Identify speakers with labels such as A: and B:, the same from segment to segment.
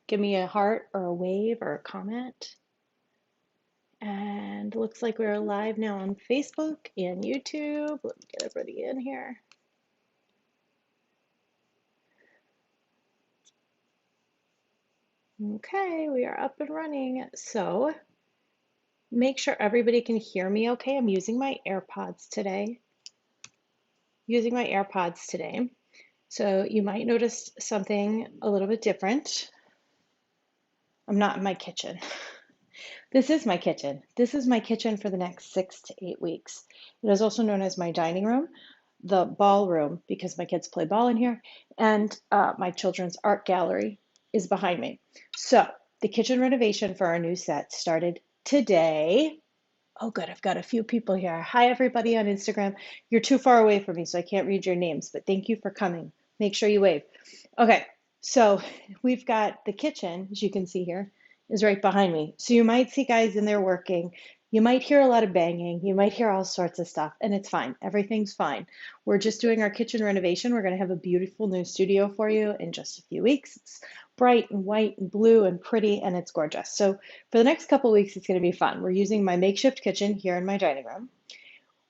A: Give me a heart or a wave or a comment. And looks like we're live now on Facebook and YouTube. Let me get everybody in here. Okay, we are up and running. So make sure everybody can hear me okay. I'm using my AirPods today. So you might notice something a little bit different. I'm not in my kitchen. This is my kitchen. This is my kitchen for the next 6 to 8 weeks. It is also known as my dining room, the ballroom, because my kids play ball in here, and my children's art gallery is behind me. So the kitchen renovation for our new set started today. Oh, good. I've got a few people here. Hi, everybody on Instagram. You're too far away from me, so I can't read your names, but thank you for coming. Make sure you wave. Okay, so we've got the kitchen, as you can see here, is right behind me. So you might see guys in there working. You might hear a lot of banging. You might hear all sorts of stuff, and it's fine. Everything's fine. We're just doing our kitchen renovation. We're going to have a beautiful new studio for you in just a few weeks. It's bright and white and blue and pretty, and it's gorgeous. So for the next couple of weeks, it's going to be fun. We're using my makeshift kitchen here in my dining room.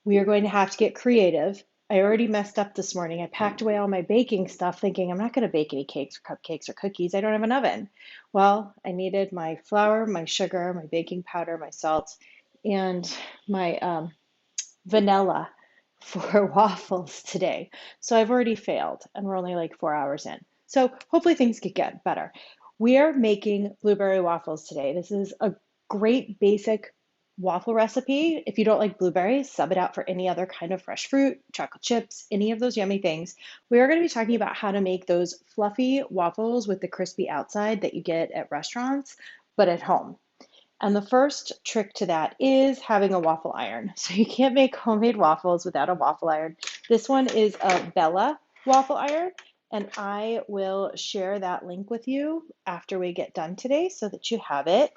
A: We are going to have to get creative. I already messed up this morning. I packed away all my baking stuff thinking I'm not going to bake any cakes or cupcakes or cookies. I don't have an oven. Well, I needed my flour, my sugar, my baking powder, my salt, and my vanilla for waffles today. So I've already failed and we're only like 4 hours in. So hopefully things get better. We are making blueberry waffles today. This is a great basic waffle recipe. If you don't like blueberries, sub it out for any other kind of fresh fruit, chocolate chips, any of those yummy things. We are going to be talking about how to make those fluffy waffles with the crispy outside that you get at restaurants, but at home. And the first trick to that is having a waffle iron. So you can't make homemade waffles without a waffle iron. This one is a Bella waffle iron, and I will share that link with you after we get done today so that you have it.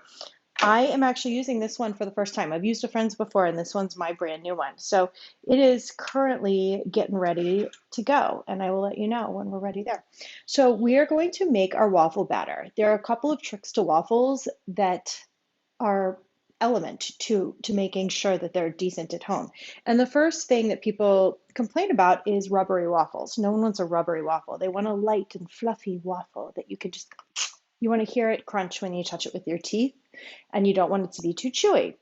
A: I am actually using this one for the first time. I've used a friend's before, and this one's my brand new one. So it is currently getting ready to go, and I will let you know when we're ready there. So we are going to make our waffle batter. There are a couple of tricks to waffles that are element to making sure that they're decent at home. And the first thing that people complain about is rubbery waffles. No one wants a rubbery waffle. They want a light and fluffy waffle that you can just, you want to hear it crunch when you touch it with your teeth, and you don't want it to be too chewy.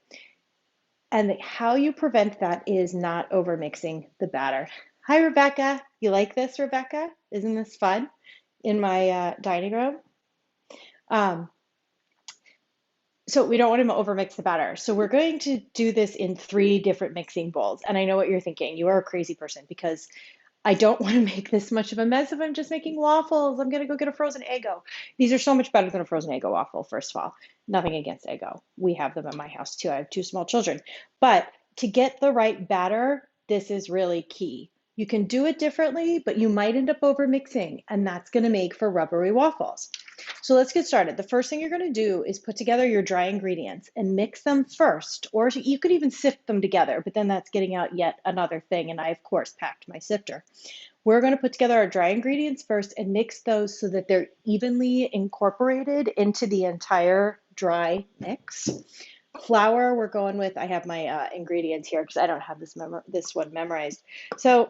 A: And how you prevent that is not over mixing the batter. Hi, Rebecca. You like this, Rebecca? Isn't this fun in my dining room? So we don't want to overmix the batter. So we're going to do this in 3 different mixing bowls. And I know what you're thinking. You are a crazy person because I don't want to make this much of a mess if I'm just making waffles. I'm going to go get a frozen Eggo. These are so much better than a frozen Eggo waffle, first of all. Nothing against Eggo. We have them at my house too. I have 2 small children. But to get the right batter, this is really key. You can do it differently, but you might end up over mixing, and that's going to make for rubbery waffles. So let's get started. The first thing you're going to do is put together your dry ingredients and mix them first, or you could even sift them together, but then that's getting out yet another thing. And I, of course, packed my sifter. We're going to put together our dry ingredients first and mix those so that they're evenly incorporated into the entire dry mix. Flour, we're going with, I have my ingredients here because I don't have this one memorized. So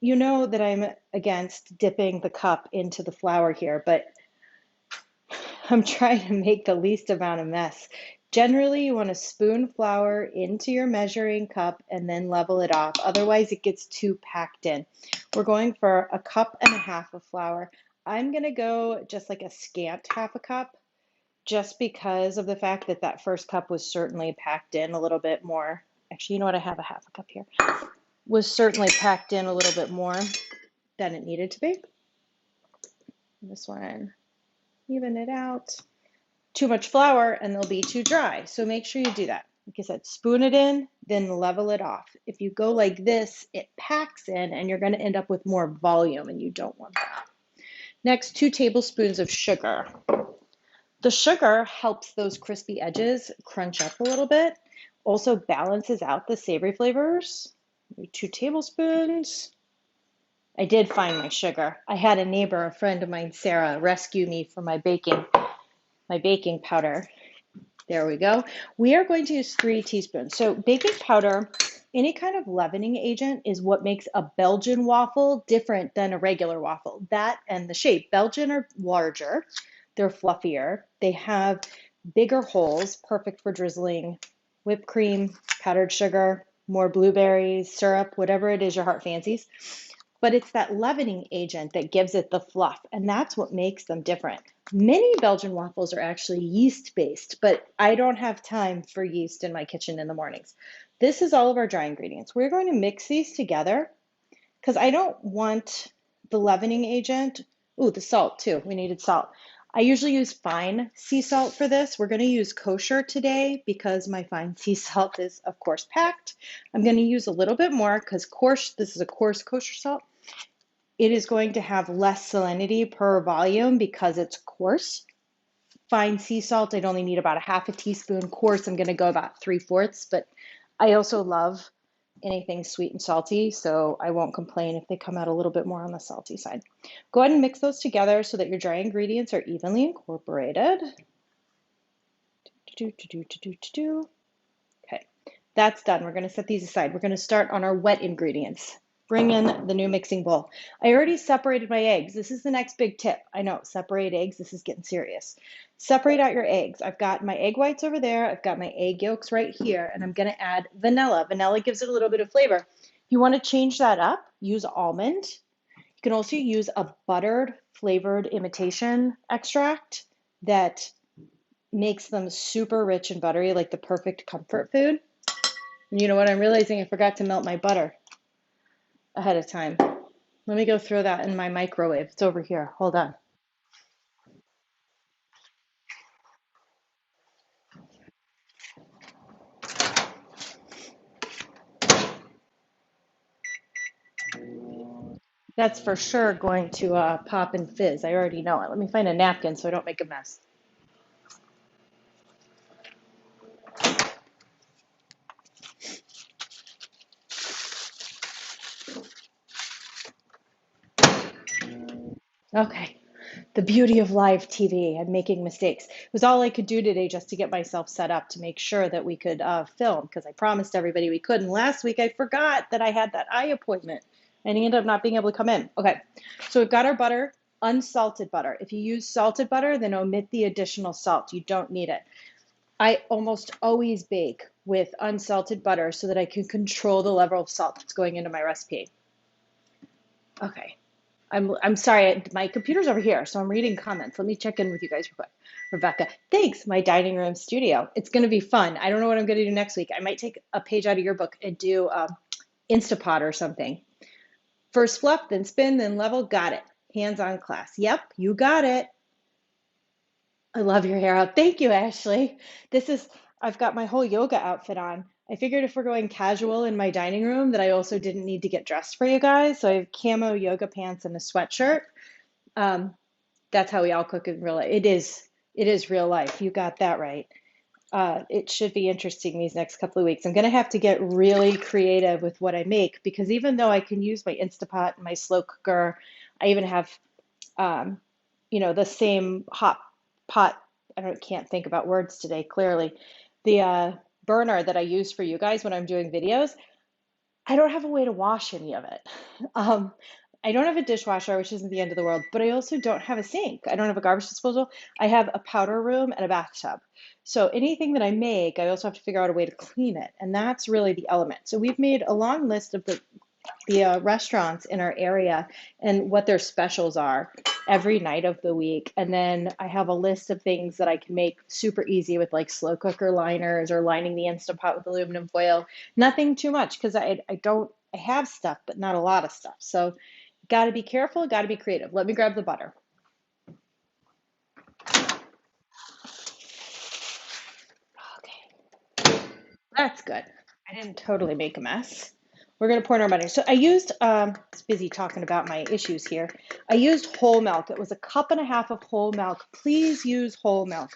A: you know that I'm against dipping the cup into the flour here, but I'm trying to make the least amount of mess. Generally, you want to spoon flour into your measuring cup and then level it off. Otherwise, it gets too packed in. We're going for 1.5 cups of flour. I'm going to go just like a scant 1/2 cup, just because of the fact that that first cup was certainly packed in a little bit more. Actually, you know what? I have a 1/2 cup here. Was certainly packed in a little bit more than it needed to be. This one, even it out. Too much flour and they'll be too dry. So make sure you do that. Like I said, spoon it in, then level it off. If you go like this, it packs in and you're going to end up with more volume, and you don't want that. Next, 2 tablespoons of sugar. The sugar helps those crispy edges crunch up a little bit, also balances out the savory flavors. 2 tablespoons. I did find my sugar. I had a neighbor, a friend of mine, Sarah, rescue me from my baking my baking powder. There we go. We are going to use 3 teaspoons. So baking powder, any kind of leavening agent is what makes a Belgian waffle different than a regular waffle. That and the shape. Belgian are larger, they're fluffier, they have bigger holes, perfect for drizzling whipped cream, powdered sugar, more blueberries, syrup, whatever it is your heart fancies. But it's that leavening agent that gives it the fluff, and that's what makes them different. Many Belgian waffles are actually yeast based, but I don't have time for yeast in my kitchen in the mornings. This is all of our dry ingredients. We're going to mix these together because I don't want the leavening agent. Ooh, the salt too. We needed salt. I usually use fine sea salt for this. We're going to use kosher today because my fine sea salt is, of course, packed. I'm going to use a little bit more because coarse, this is a coarse kosher salt. It is going to have less salinity per volume because it's coarse. Fine sea salt, I'd only need about a half a teaspoon. Coarse, I'm going to go about 3/4, but I also love anything sweet and salty, so I won't complain if they come out a little bit more on the salty side. Go ahead and mix those together so that your dry ingredients are evenly incorporated. Okay, that's done. We're going to set these aside. We're going to start on our wet ingredients. Bring in the new mixing bowl. I already separated my eggs. This is the next big tip. I know, separate eggs. This is getting serious. Separate out your eggs. I've got my egg whites over there. I've got my egg yolks right here, and I'm going to add vanilla. Vanilla gives it a little bit of flavor. If you want to change that up, use almond. You can also use a buttered flavored imitation extract that makes them super rich and buttery, like the perfect comfort food. And you know what? I'm realizing I forgot to melt my butter ahead of time. Let me go throw that in my microwave. It's over here. Hold on. That's for sure going to pop and fizz. I already know it. Let me find a napkin so I don't make a mess. Okay. The beauty of live TV. I'm making mistakes. It was all I could do today just to get myself set up to make sure that we could film because I promised everybody we could. And last week I forgot that I had that eye appointment and he ended up not being able to come in. Okay, so we've got our butter, unsalted butter. If you use salted butter, then omit the additional salt. You don't need it. I almost always bake with unsalted butter so that I can control the level of salt that's going into my recipe. Okay. I'm sorry, my computer's over here, so I'm reading comments. Let me check in with you guys real quick. Rebecca, thanks, my dining room studio. It's going to be fun. I don't know what I'm going to do next week. I might take a page out of your book and do Instapot or something. First fluff, then spin, then level. Got it. Hands-on class. Yep, you got it. I love your hair out. Thank you, Ashley. I've got my whole yoga outfit on. I figured if we're going casual in my dining room that I also didn't need to get dressed for you guys. So I have camo yoga pants and a sweatshirt. Um, that's how we all cook in real life. It is real life. You got that right. It should be interesting these next couple of weeks. I'm going to have to get really creative with what I make because even though I can use my Instapot and my slow cooker, I even have um, the same hot pot. Can't think about words today clearly. The burner that I use for you guys when I'm doing videos, I don't have a way to wash any of it. Um, I don't have a dishwasher, which isn't the end of the world, but I also don't have a sink. I don't have a garbage disposal. I have a powder room and a bathtub. So anything that I make, I also have to figure out a way to clean it. And that's really the element. So we've made a long list of the restaurants in our area and what their specials are every night of the week. And then I have a list of things that I can make super easy with like slow cooker liners or lining the Instant Pot with aluminum foil. Nothing too much because I have stuff, but not a lot of stuff. So got to be careful, got to be creative. Let me grab the butter. Okay, that's good. I didn't totally make a mess. We're going to pour in our butter. So I used, it's busy talking about my issues here. I used whole milk. It was a cup and a half of whole milk. Please use whole milk.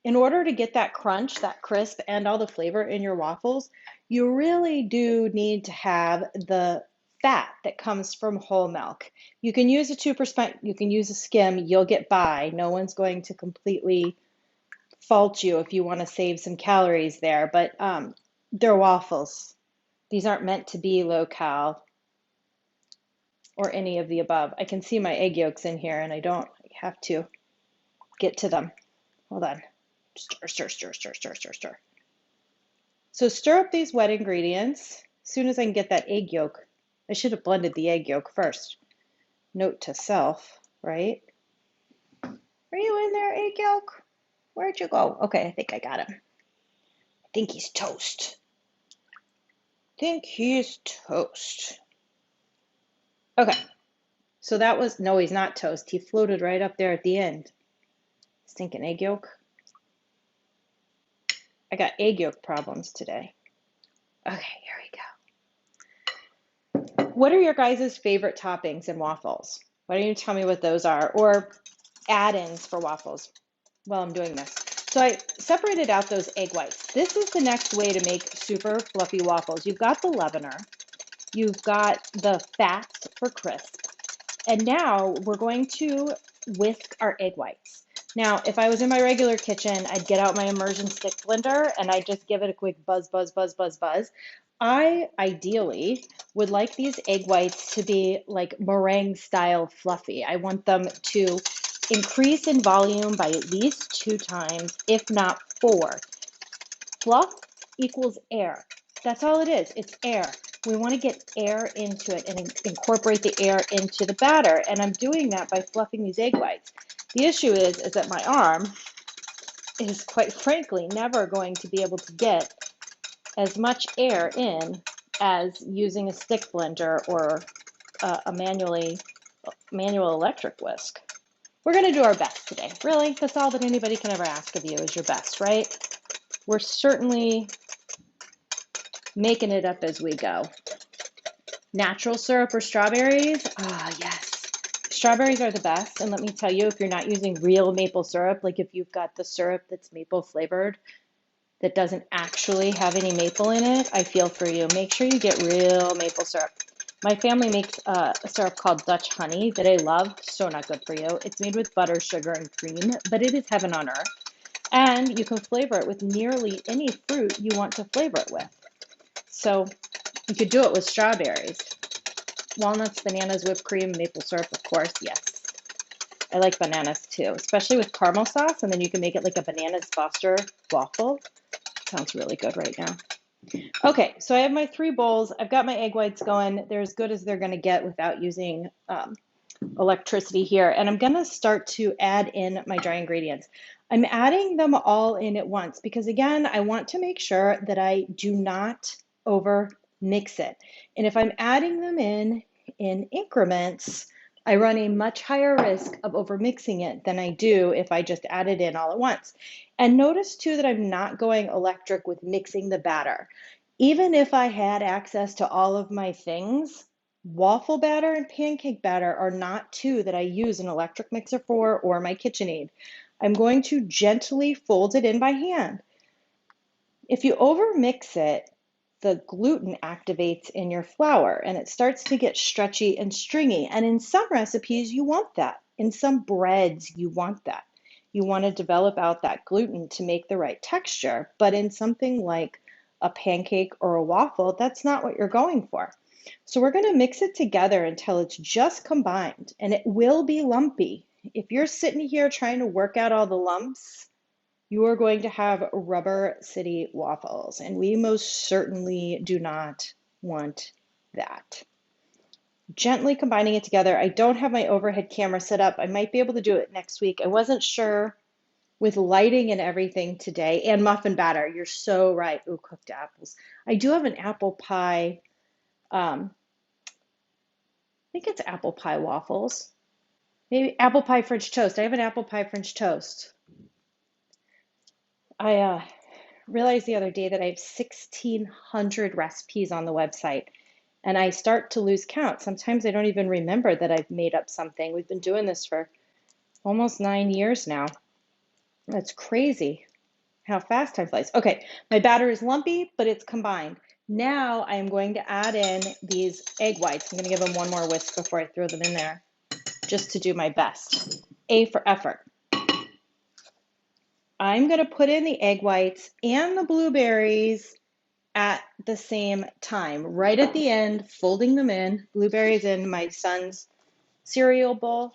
A: In order to get that crunch, that crisp, and all the flavor in your waffles, you really do need to have the fat that comes from whole milk. You can use a 2%, you can use a skim, you'll get by. No one's going to completely fault you if you want to save some calories there, but they're waffles. These aren't meant to be low cal or any of the above. I can see my egg yolks in here and I don't have to get to them. Hold on. Stir, stir, stir, stir, stir, stir, stir. So stir up these wet ingredients. As soon as I can get that egg yolk, I should have blended the egg yolk first. Note to self, right? Are you in there, egg yolk? Where'd you go? Okay, I think I got him. I think he's toast. Think he's toast. Okay, so that was, no, he's not toast. He floated right up there at the end. Stinking egg yolk. I got egg yolk problems today. Okay, here we go. What are your guys' favorite toppings in waffles? Why don't you tell me what those are? Or add-ins for waffles while I'm doing this. So I separated out those egg whites. This is the next way to make super fluffy waffles. You've got the leavener. You've got the fats for crisp. And now we're going to whisk our egg whites. Now, if I was in my regular kitchen, I'd get out my immersion stick blender and I'd just give it a quick buzz, buzz, buzz, buzz, buzz. I ideally would like these egg whites to be like meringue style fluffy. I want them to increase in volume by at least 2 times, if not 4. Fluff equals air. That's all it is. It's air. We want to get air into it and incorporate the air into the batter. And I'm doing that by fluffing these egg whites. The issue is that my arm is quite frankly never going to be able to get as much air in as using a stick blender or a manual electric whisk. We're going to do our best today. Really, that's all that anybody can ever ask of you is your best, right? We're certainly making it up as we go. Natural syrup or strawberries? Ah, yes. Strawberries are the best. And let me tell you, if you're not using real maple syrup, like if you've got the syrup that's maple flavored, that doesn't actually have any maple in it, I feel for you. Make sure you get real maple syrup. My family makes a syrup called Dutch honey that I love. So not good for you. It's made with butter, sugar, and cream, but it is heaven on earth. And you can flavor it with nearly any fruit you want to flavor it with. So you could do it with strawberries. Walnuts, bananas, whipped cream, maple syrup, of course, yes. I like bananas too, especially with caramel sauce, and then you can make it like a bananas Foster waffle. Sounds really good right now. Okay, so I have my 3 bowls. I've got my egg whites going. They're as good as they're going to get without using electricity here. And I'm going to start to add in my dry ingredients. I'm adding them all in at once because, again, I want to make sure that I do not over mix it. And if I'm adding them in increments, I run a much higher risk of over mixing it than I do if I just add it in all at once. And notice too that I'm not going electric with mixing the batter. Even if I had access to all of my things, waffle batter and pancake batter are not 2 that I use an electric mixer for or my KitchenAid. I'm going to gently fold it in by hand. If you over mix it, the gluten activates in your flour and it starts to get stretchy and stringy. And in some recipes, you want that. In some breads, you want that. You want to develop out that gluten to make the right texture. But in something like a pancake or a waffle, that's not what you're going for. So we're going to mix it together until it's just combined, and it will be lumpy. If you're sitting here trying to work out all the lumps, you are going to have rubber city waffles, and we most certainly do not want that. Gently combining it together. I don't have my overhead camera set up. I might be able to do it next week. I wasn't sure with lighting and everything today, and muffin batter. You're so right. Ooh, cooked apples. I do have an apple pie. I think it's apple pie waffles. Maybe apple pie French toast. I have an apple pie French toast. I realized the other day that I have 1,600 recipes on the website, and I start to lose count. Sometimes I don't even remember that I've made up something. We've been doing this for almost 9 years now. That's crazy how fast time flies. Okay, my batter is lumpy, but it's combined. Now I am going to add in these egg whites. I'm going to give them one more whisk before I throw them in there, just to do my best. A for effort. I'm going to put in the egg whites and the blueberries at the same time, right at the end, folding them in. Blueberries in my son's cereal bowl.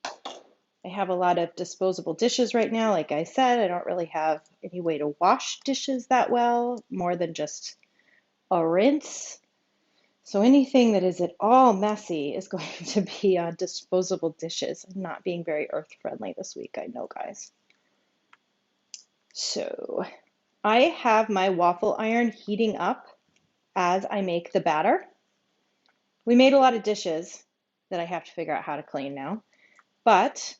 A: I have a lot of disposable dishes right now. Like I said, I don't really have any way to wash dishes that well, more than just a rinse. So anything that is at all messy is going to be on disposable dishes. I'm not being very earth friendly this week, I know, guys. So I have my waffle iron heating up as I make the batter. We made a lot of dishes that I have to figure out how to clean now, but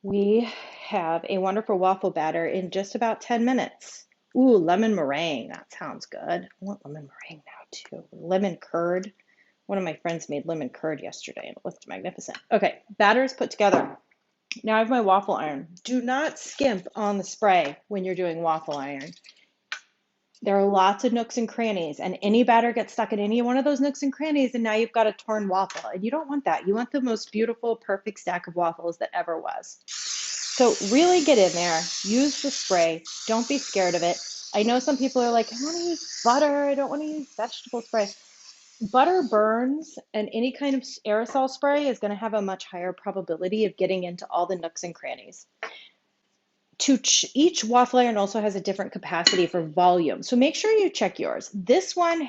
A: we have a wonderful waffle batter in just about 10 minutes. Ooh, lemon meringue. That sounds good. I want lemon meringue now too. Lemon curd. One of my friends made lemon curd yesterday and it looked magnificent. Okay, batter is put together. Now I have my waffle iron. Do not skimp on the spray when you're doing waffle iron. There are lots of nooks and crannies, and any batter gets stuck in any one of those nooks and crannies, and now you've got a torn waffle. And you don't want that. You want the most beautiful, perfect stack of waffles that ever was. So really get in there, use the spray. Don't be scared of it. I know some people are like, I want to use butter. I don't want to use vegetable spray. Butter burns, and any kind of aerosol spray is going to have a much higher probability of getting into all the nooks and crannies. Each waffle iron also has a different capacity for volume. So make sure you check yours. This one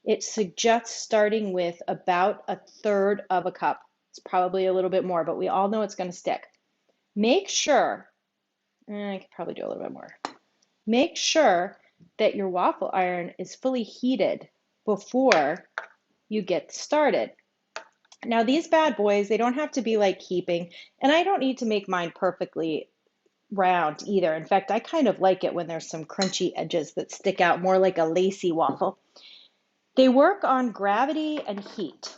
A: it suggests starting with about a third of a cup. It's probably a little bit more, but we all know it's going to stick. Make sure, I could probably do a little bit more. Make sure that your waffle iron is fully heated before you get started. Now these bad boys, they don't have to be like heaping, and I don't need to make mine perfectly round either. In fact, I kind of like it when there's some crunchy edges that stick out more like a lacy waffle. They work on gravity and heat.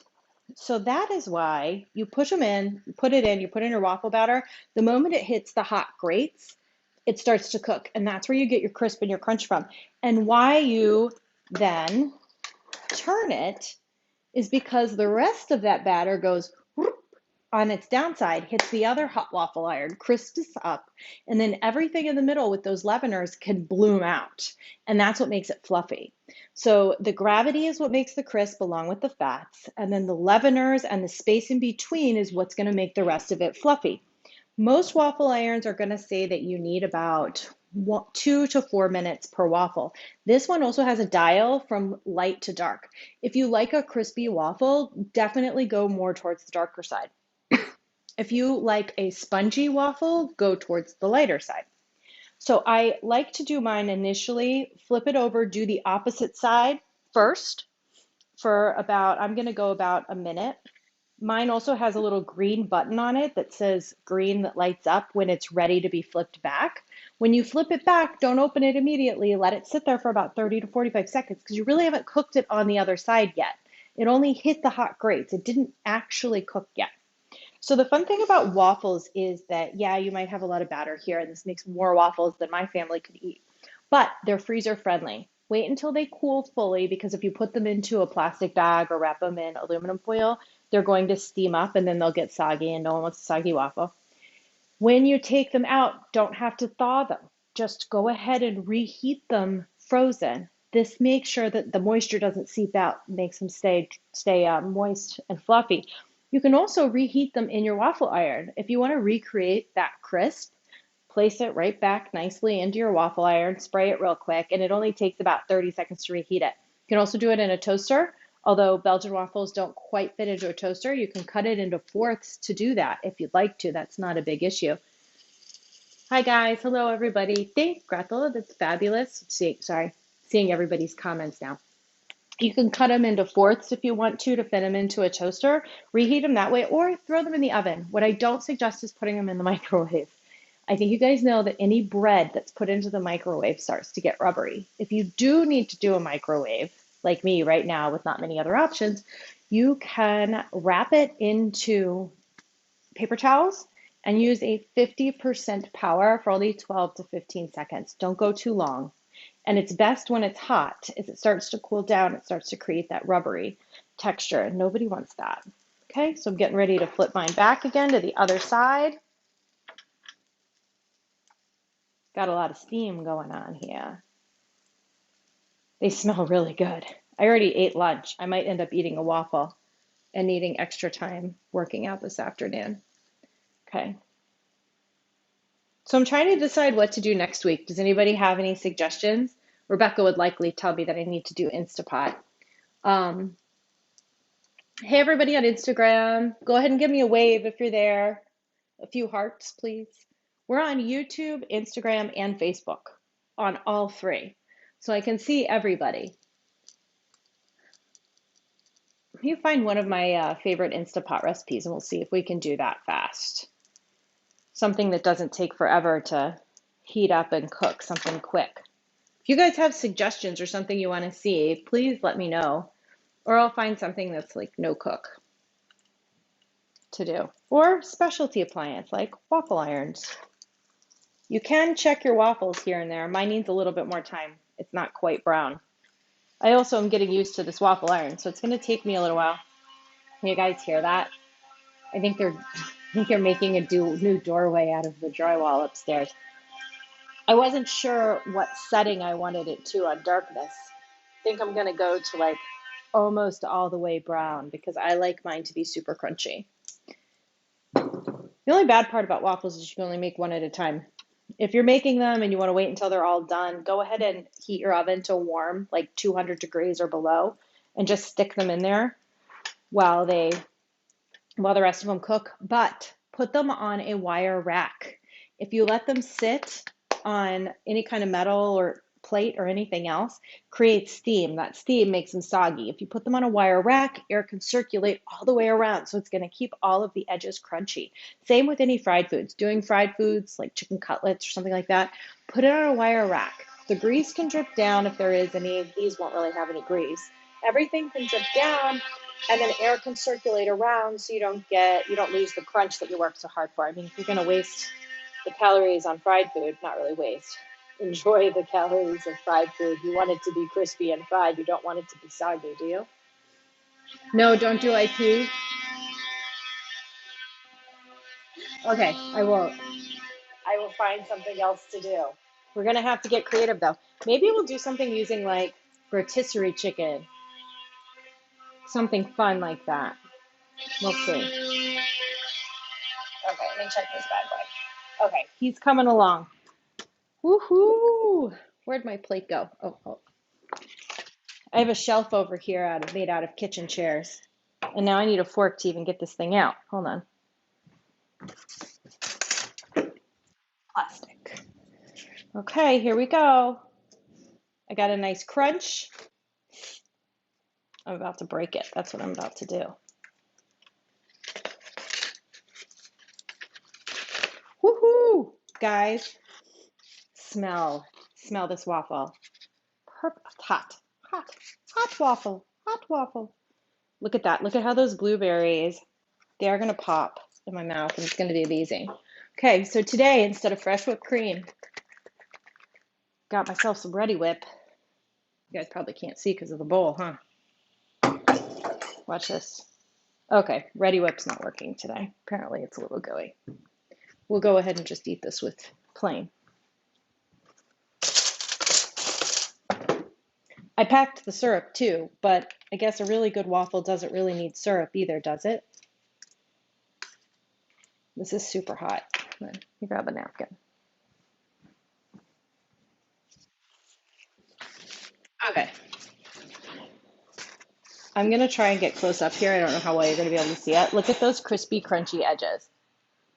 A: So that is why you push them in, you put in your waffle batter. The moment it hits the hot grates, it starts to cook. And that's where you get your crisp and your crunch from. And why you then turn it is because the rest of that batter goes on its downside, hits the other hot waffle iron, crisps up, and then everything in the middle with those leaveners can bloom out. And that's what makes it fluffy. So the gravity is what makes the crisp along with the fats, and then the leaveners and the space in between is what's going to make the rest of it fluffy. Most waffle irons are going to say that you need about 2 to 4 minutes per waffle. This one also has a dial from light to dark. If you like a crispy waffle, definitely go more towards the darker side. If you like a spongy waffle, go towards the lighter side. So I like to do mine initially, flip it over, do the opposite side first for I'm going to go about a minute. Mine also has a little green button on it that says green that lights up when it's ready to be flipped back. When you flip it back, don't open it immediately. Let it sit there for about 30 to 45 seconds because you really haven't cooked it on the other side yet. It only hit the hot grates. It didn't actually cook yet. So the fun thing about waffles is that, yeah, you might have a lot of batter here, and this makes more waffles than my family could eat, but they're freezer friendly. Wait until they cool fully, because if you put them into a plastic bag or wrap them in aluminum foil, they're going to steam up and then they'll get soggy, and no one wants a soggy waffle. When you take them out, don't have to thaw them. Just go ahead and reheat them frozen. This makes sure that the moisture doesn't seep out, makes them stay moist and fluffy. You can also reheat them in your waffle iron. If you want to recreate that crisp, place it right back nicely into your waffle iron, spray it real quick, and it only takes about 30 seconds to reheat it. You can also do it in a toaster. Although Belgian waffles don't quite fit into a toaster, you can cut it into fourths to do that if you'd like to. That's not a big issue. Hi guys, hello everybody. Thanks, Gretel. That's fabulous. Seeing everybody's comments now. You can cut them into fourths if you want to fit them into a toaster, reheat them that way, or throw them in the oven. What I don't suggest is putting them in the microwave. I think you guys know that any bread that's put into the microwave starts to get rubbery. If you do need to do a microwave, like me right now with not many other options, you can wrap it into paper towels and use a 50% power for only 12 to 15 seconds. Don't go too long. And it's best when it's hot. As it starts to cool down, it starts to create that rubbery texture, and nobody wants that. Okay, so I'm getting ready to flip mine back again to the other side. Got a lot of steam going on here. They smell really good. I already ate lunch. I might end up eating a waffle and needing extra time working out this afternoon. Okay. So I'm trying to decide what to do next week. Does anybody have any suggestions? Rebecca would likely tell me that I need to do Instapot. Um, hey, everybody on Instagram, go ahead and give me a wave if you're there. A few hearts, please. We're on YouTube, Instagram, and Facebook on all three. So I can see everybody. You find one of my favorite Instapot recipes and we'll see if we can do that fast. Something that doesn't take forever to heat up and cook, something quick. If you guys have suggestions or something you want to see, please let me know. Or I'll find something that's like no cook to do. Or specialty appliance like waffle irons. You can check your waffles here and there. Mine needs a little bit more time. It's not quite brown. I also am getting used to this waffle iron, so it's going to take me a little while. Can you guys hear that? I think they're making a new doorway out of the drywall upstairs. I wasn't sure what setting I wanted it to on darkness. I think I'm gonna go to like almost all the way brown because I like mine to be super crunchy. The only bad part about waffles is you can only make one at a time. If you're making them and you want to wait until they're all done, go ahead and heat your oven to warm, like 200 degrees or below, and just stick them in there while the rest of them cook. But put them on a wire rack. If you let them sit on any kind of metal or plate or anything else, creates steam. That steam makes them soggy. If you put them on a wire rack, air can circulate all the way around, so it's going to keep all of the edges crunchy. Same with any fried foods. Doing fried foods like chicken cutlets or something like that, put it on a wire rack. The grease can drip down if there is any. These won't really have any grease. Everything can drip down, and then air can circulate around, so you don't lose the crunch that you worked so hard for. I mean, if you're going to waste the calories on fried food, not really waste. Enjoy the calories of fried food. You want it to be crispy and fried. You don't want it to be soggy, do you? No, don't do IP. Okay, I won't. I will find something else to do. We're gonna have to get creative though. Maybe we'll do something using like rotisserie chicken, something fun like that. We'll see. Okay, let me check this bad boy. Okay, he's coming along. Woohoo! Where'd my plate go? Oh. I have a shelf over here made out of kitchen chairs. And now I need a fork to even get this thing out. Hold on. Plastic. Okay, here we go. I got a nice crunch. I'm about to break it. That's what I'm about to do. Woohoo! Guys, smell this waffle. Perfect. Hot waffle. Hot waffle. Look at that. Look at how those blueberries, they're going to pop in my mouth and it's going to be amazing. Okay, so today, instead of fresh whipped cream, got myself some Ready Whip. You guys probably can't see because of the bowl, huh? Watch this. Okay, Ready Whip's not working today. Apparently it's a little gooey. We'll go ahead and just eat this with plain. I packed the syrup too, but I guess a really good waffle doesn't really need syrup either, does it? This is super hot. Let me grab a napkin. Okay. I'm going to try and get close up here. I don't know how well you're going to be able to see it. Look at those crispy, crunchy edges.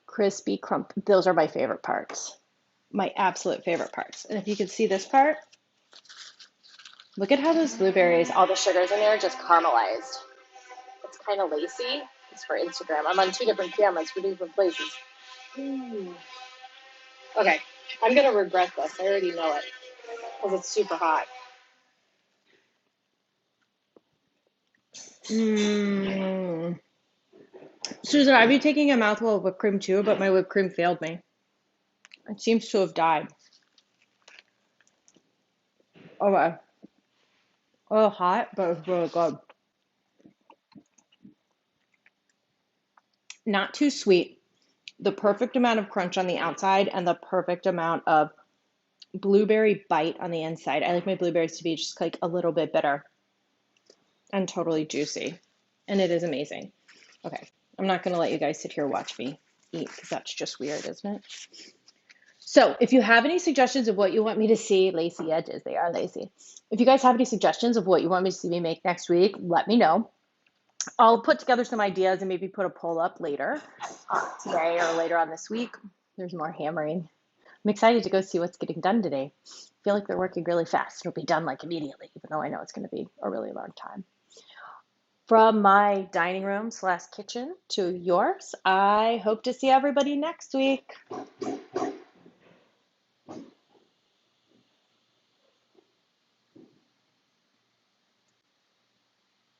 A: Crispy, crump. Those are my favorite parts. My absolute favorite parts. And if you can see this part, look at how those blueberries, all the sugars in there, just caramelized. It's kind of lacy. It's for Instagram. I'm on 2 different cameras for different places. Okay, I'm going to regret this. I already know it because it's super hot. Susan, I'd be taking a mouthful of whipped cream too, but my whipped cream failed me. It seems to have died. Okay. Oh, hot, but it's really good. Not too sweet. The perfect amount of crunch on the outside and the perfect amount of blueberry bite on the inside. I like my blueberries to be just like a little bit bitter and totally juicy. And it is amazing. Okay, I'm not going to let you guys sit here and watch me eat because that's just weird, isn't it? So if you have any suggestions of what you want me to see, lacy edges, they are lacy. If you guys have any suggestions of what you want me to see me make next week, let me know. I'll put together some ideas and maybe put a poll up later today or later on this week. There's more hammering. I'm excited to go see what's getting done today. I feel like they're working really fast. It'll be done like immediately, even though I know it's going to be a really long time. From my dining room / kitchen to yours, I hope to see everybody next week.